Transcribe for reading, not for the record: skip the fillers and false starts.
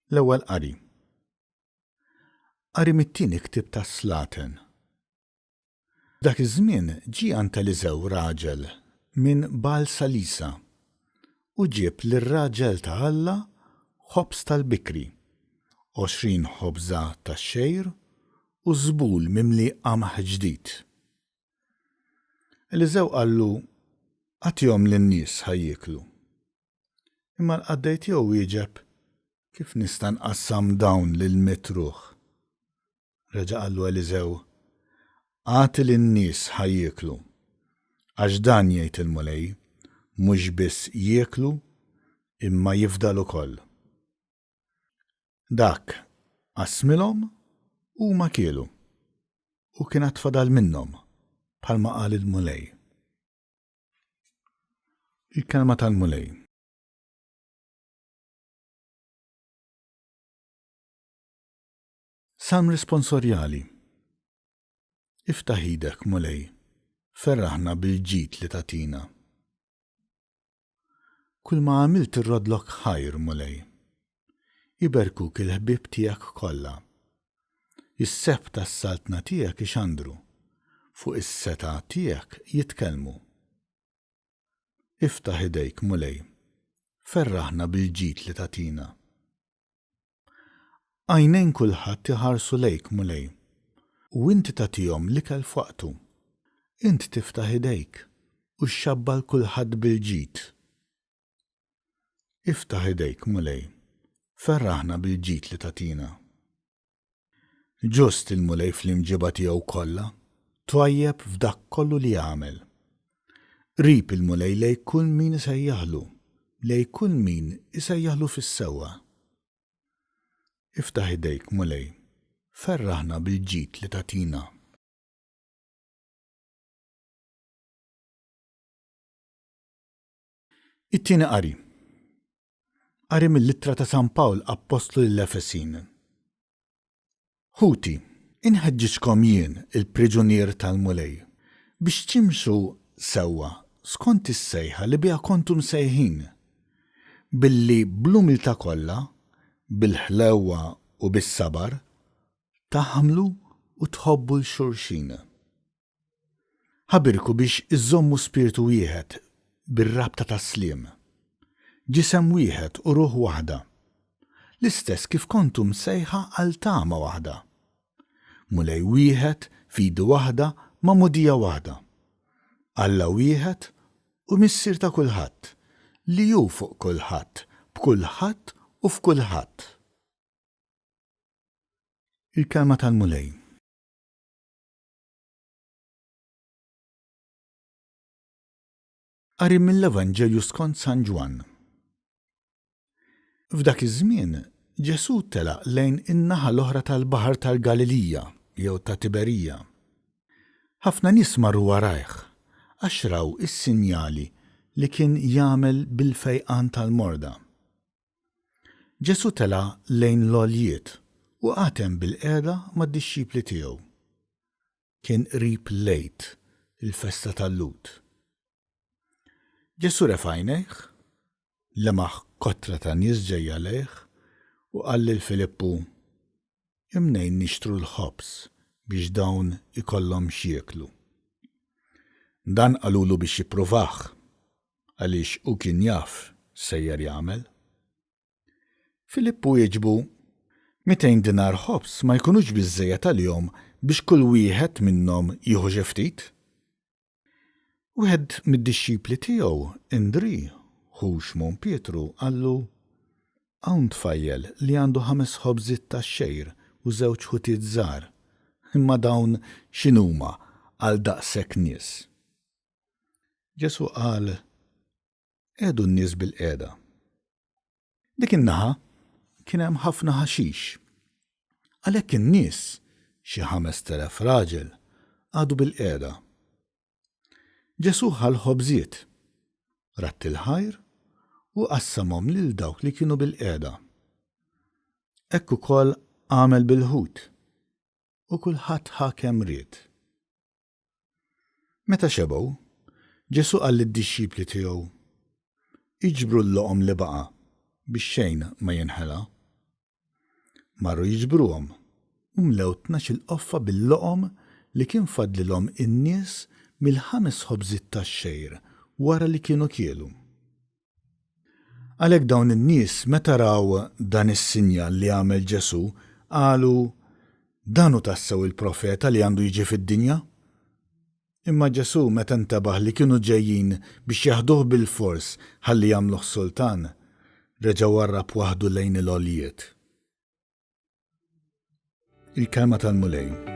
L-ewwel qari. Qari mit-tieni ktieb ta' Slaten. Dak iż-żmien ġie għand Eliżew raġel minn Baal Salisa u ġieb lir-raġel ta' Alla ħobż tal-bikri, 20 ħobża tax-xejr u żbul mimli qamħ ġdid. Eliżew qallu għatihom lin-nies ħajjieklu. Imma l-qaddej tiegħu wieġeb kif nista' nqassam dawn lil-miet ruħ. Reġa' qallu Eliżew għati lin-nies ħajjieklu, għax dan jgħid il-mulej mhux biss jieklu imma jifdal ukoll. Dak qasmilhom huma kielu u kien għatfadal minnhom bħalma qal il-mulej. Il-kelma tal-mulej. Sam responsorjali. Iftaħ idek, mulej, ferraħna bil-ġid li tatina. Kull ma għamilt irrodlok ħajr, mulej. Iberkuk il-ħbib tiegħek kollha. Is-seb tas-saltna tiegħek ixandru, fuq is-seta tiegħek jitkellmu. Iftaħ idejk, mulej, ferraħna bil-ġid li tatina. Għajnejn kulħadd iħarsu lejk, mulej, u inti tagħtihom l-ikel f'waqtu. Int tiftaħ idejk u xxabbal kulħadd bil-ġid. Iftaħ idejk, mulej, ferraħna bil-ġid li tatina. Ġust il-mulej fl-imġiba tiegħu kollha, twajjeb f'dak kollu li jagħmel. Rib il-mulej lejn kull min isejjaħlu, lejn kull min isejjaħlu fis-sewwa. Iftaħ idejk, mulej, ferraħna bil-ġid li tatina. It-tieni qari. Qari mill-Littra ta' San Pawl Apostlu lill-Efesin. Ħuti, inħeġġiġkom jien il-priġunier tal-mulej biex timxu sewwa skont is-sejħa li biha kontum sejħin, billi bl-umiltà kollha, bil-ħlewwa u bis-sabar, taħamlu u tħobbu l-xulxin. Ħabirku biex iżommu spiritu wieħed bir-rabta tas-sliem, ġisem wieħed u ruħ waħda, l-istess kif kontum sejħa għal tama waħda. Mulej wieħed fidu waħda ma' mudija waħda. Alla wieħed u missier ta' kulħadd, li hu fuq kulħadd, b'kulħadd u f'kulħadd. Il-kelma tal-mulej. Qari mill-Evanġelju skont San Ġwan. F'dak iż-żmien Ġesu telaq lejn in-naħa l-oħra tal-Baħar tal-Galilija jew ta' Tiberija. Ħafna nies marru warajh għax raw is-sinjali li kien jagħmel bil-fejqan tal-morda. Ġesu tela' lejn l-għoljiet u għatem bil-qiegħda mad-dixxipli tiegħu. Kien qrib lejt il-festa tal-Lut. Ġesu refa' għajnejh, lemaħ kotra ta' nies ġejja lejh u qal lil Filippu: imnejn nixtru l-ħobż biex dawn ikollhom x'jieklu. Dan qalulu biex jippruvah għaliex hu kien jaf sejjer jagħmel. Filippu jieġbu 200 dinar ħobż ma jkunux biżżejjed għalihom biex kull wieħed minnhom jieħu xi ftit. Wieħed mid-dixxipli tiegħu, Indri, hu xmon Pietru, qallu: hawn tfajjel li għandu 5 ħobżiet tax-xejr u 2 ħutiet żgħar, imma dawn x'inhuma għal daqshekk nies. Ġesu qal: qiegħdu n-nies bil-qiegħda. Dik in-naħa kien hemm ħafna ħaxix. Għalhekk in-nies, xi 5,000 raġel, għadu bil-qiegħda. Ġesu ħal ħobżiet, ratt il-ħajr u qassamhom lil dawk li kienu bil-qiegħda. Hekk ukoll għamel bil-ħut u kulħadd ħa kemm ried. Meta xebgħu, Ġesu qal lid-dixxipli tiegħu: iġbru l-loqom li baqa' biex xejn ma jinħela. marru jiġbruhom u mlew 12 qoffa bil-loqom li kien fadlilhom in-nies mill-5 ħobżiet tax-xejr wara li kienu kielu. Għalhekk dawn in-nies meta raw dan is-sinjal li għamel Ġesu qalu dan hu tassew il-profeta li għandu jiġi fid-dinja? Imma Ġesu meta ntabaħ li kienu ġejjin biex jaħduh bil-fors ħalli jagħmluh sultan, reġa' warrab waħdu lejn il-għoljiet. Il-kelma tal-Mulej.